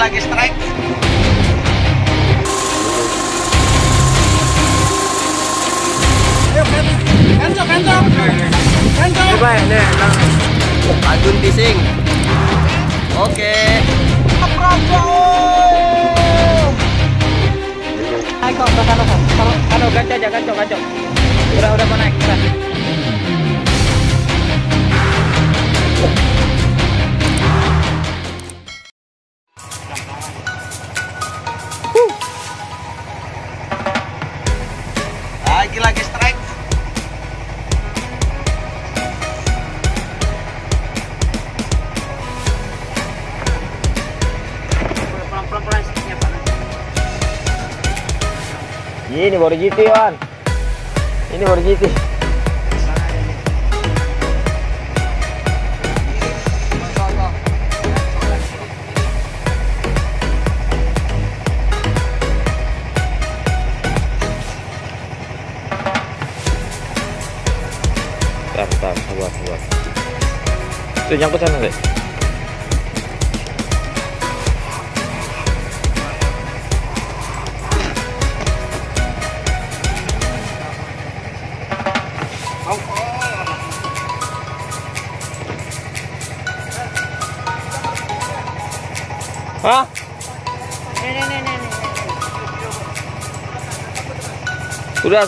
lagi strike. Ayo kencok. Baik, nih, Tanjung Tising. Oke. Naik kok, gancok aja, gancok. Udah mau naik, udah. Lagi strike. Pelan-pelan sticknya, Pak. Ini baru GT, Wan. Ini baru GT. Bentar, sabar. Itu nyangkut sana, deh. Hah? Nih. Sudah.